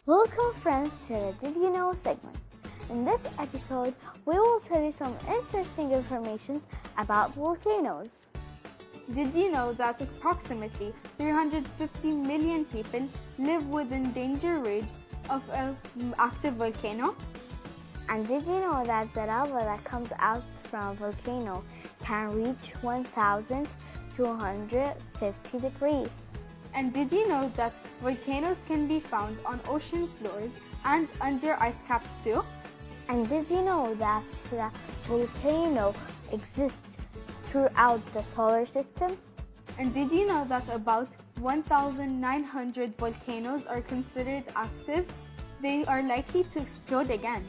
Welcome friends to the Did You Know segment. In this episode, we will tell you some interesting information about volcanoes. Did you know that approximately 350 million people live within danger range of an active volcano? And did you know that the lava that comes out from a volcano can reach 1,250 degrees? And did you know that volcanoes can be found on ocean floors and under ice caps too? And did you know that the volcano exists throughout the solar system? And did you know that about 1,900 volcanoes are considered active? They are likely to explode again.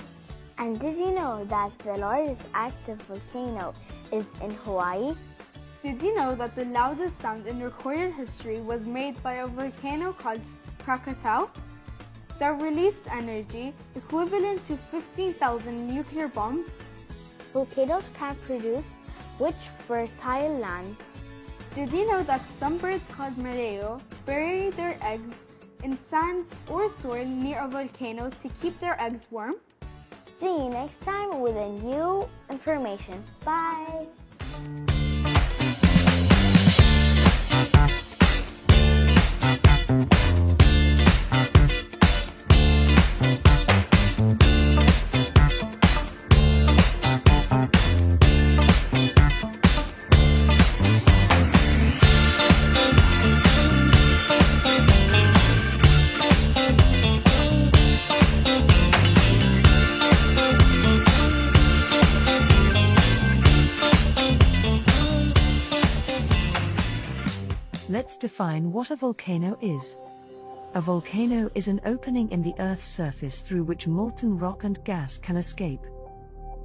And did you know that the largest active volcano is in Hawaii? Did you know that the loudest sound in recorded history was made by a volcano called Krakatoa that released energy equivalent to 15,000 nuclear bombs? Volcanoes can produce rich, fertile land. Did you know that some birds called maleo bury their eggs in sand or soil near a volcano to keep their eggs warm? See you next time with a new information. Bye! Let's define what a volcano is. A volcano is an opening in the Earth's surface through which molten rock and gas can escape.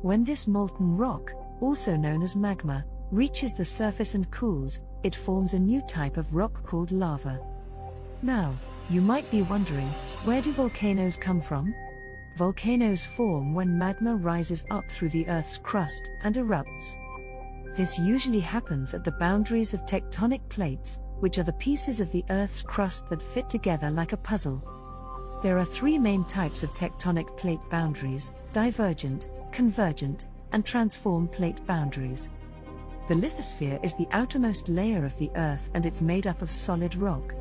When this molten rock, also known as magma, reaches the surface and cools, it forms a new type of rock called lava. Now, you might be wondering, where do volcanoes come from? Volcanoes form when magma rises up through the Earth's crust and erupts. This usually happens at the boundaries of tectonic plates, which are the pieces of the Earth's crust that fit together like a puzzle. There are three main types of tectonic plate boundaries: divergent, convergent, and transform plate boundaries. The lithosphere is the outermost layer of the Earth and it's made up of solid rock.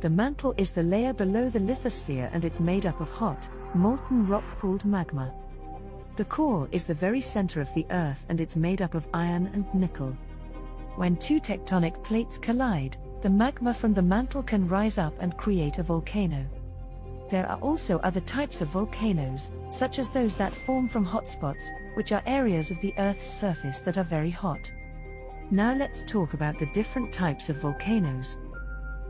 The mantle is the layer below the lithosphere and it's made up of hot, molten rock called magma. The core is the very center of the Earth and it's made up of iron and nickel. When two tectonic plates collide, the magma from the mantle can rise up and create a volcano. There are also other types of volcanoes, such as those that form from hotspots, which are areas of the Earth's surface that are very hot. Now let's talk about the different types of volcanoes.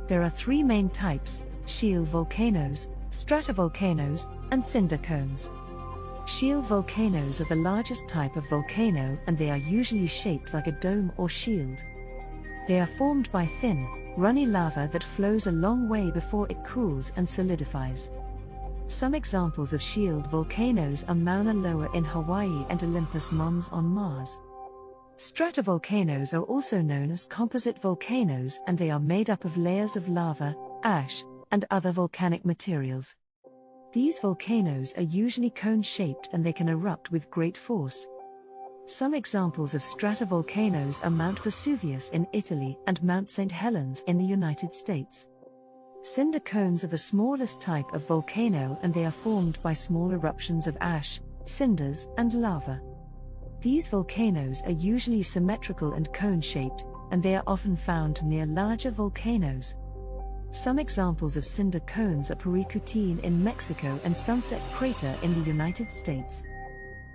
There are three main types: shield volcanoes, stratovolcanoes, and cinder cones. Shield volcanoes are the largest type of volcano and they are usually shaped like a dome or shield. They are formed by thin, runny lava that flows a long way before it cools and solidifies. Some examples of shield volcanoes are Mauna Loa in Hawaii and Olympus Mons on Mars. Stratovolcanoes are also known as composite volcanoes and they are made up of layers of lava, ash, and other volcanic materials. These volcanoes are usually cone-shaped and they can erupt with great force. Some examples of stratovolcanoes are Mount Vesuvius in Italy and Mount St. Helens in the United States. Cinder cones are the smallest type of volcano and they are formed by small eruptions of ash, cinders, and lava. These volcanoes are usually symmetrical and cone-shaped, and they are often found near larger volcanoes. Some examples of cinder cones are Paricutin in Mexico and Sunset Crater in the United States.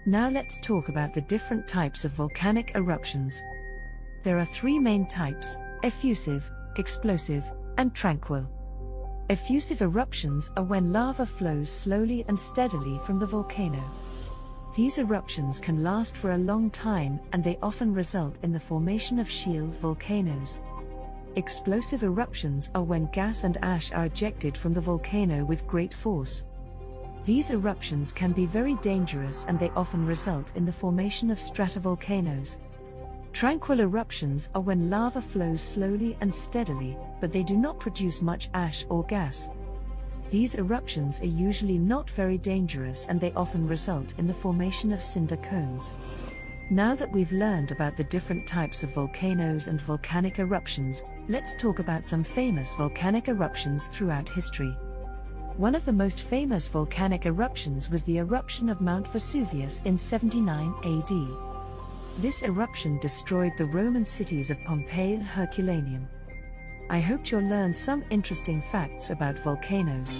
Now let's talk about the different types of volcanic eruptions. There are three main types: effusive, explosive, and tranquil. Effusive eruptions are when lava flows slowly and steadily from the volcano. These eruptions can last for a long time and they often result in the formation of shield volcanoes. Explosive eruptions are when gas and ash are ejected from the volcano with great force. These eruptions can be very dangerous and they often result in the formation of stratovolcanoes. Tranquil eruptions are when lava flows slowly and steadily, but they do not produce much ash or gas. These eruptions are usually not very dangerous and they often result in the formation of cinder cones. Now that we've learned about the different types of volcanoes and volcanic eruptions, let's talk about some famous volcanic eruptions throughout history. One of the most famous volcanic eruptions was the eruption of Mount Vesuvius in 79 AD. This eruption destroyed the Roman cities of Pompeii and Herculaneum. I hope you'll learn some interesting facts about volcanoes.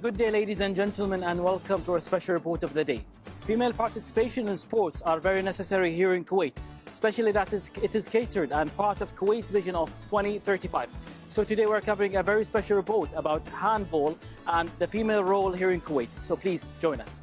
Good day, ladies and gentlemen, and welcome to our special report of the day. Female participation in sports are very necessary here in Kuwait, especially that it is catered and part of Kuwait's vision of 2035. So today we're covering a very special report about handball and the female role here in Kuwait. So please join us.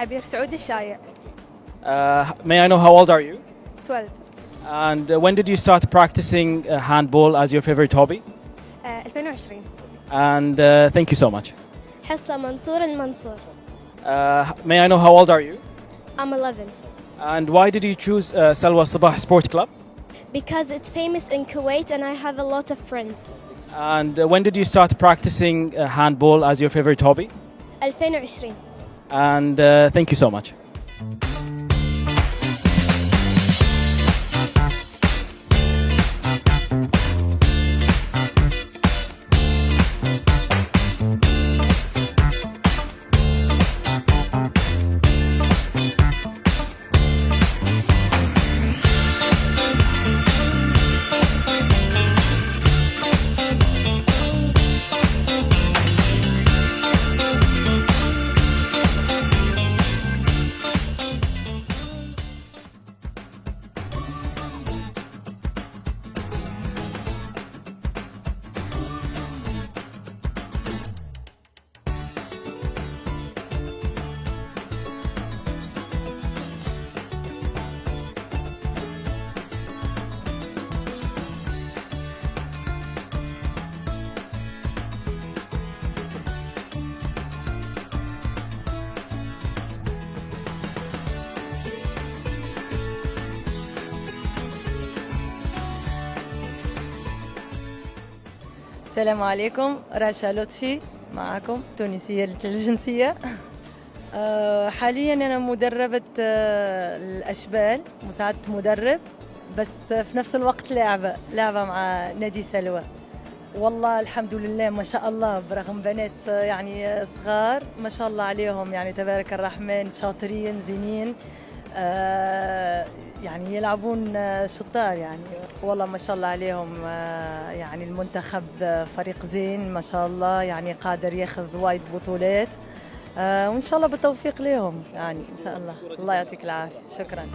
عبير سعود الشايع. May I know how old are you? 12. And when did you start practicing handball as your favorite hobby? 2020. And thank you so much. حصة منصور المنصور. May I know how old are you? I'm 11. And why did you choose Salwa Sabah Sport Club? Because it's famous in Kuwait and I have a lot of friends. And when did you start practicing handball as your favorite hobby? 2020. And thank you so much. السلام عليكم، راشا لطفي معكم، تونسية الجنسية. حاليا أنا مدربة الأشبال، مساعدة مدرب، بس في نفس الوقت لاعبة مع نادي سلوى. والله الحمد لله ما شاء الله، برغم بنات يعني صغار ما شاء الله عليهم، يعني تبارك الرحمن، شاطرين زينين، يعني يلعبون شطار يعني، والله ما شاء الله عليهم. يعني المنتخب فريق زين ما شاء الله، يعني قادر ياخذ وايد بطولات، وإن شاء الله بالتوفيق لهم يعني إن شاء الله. الله يعطيك العافية، شكرا.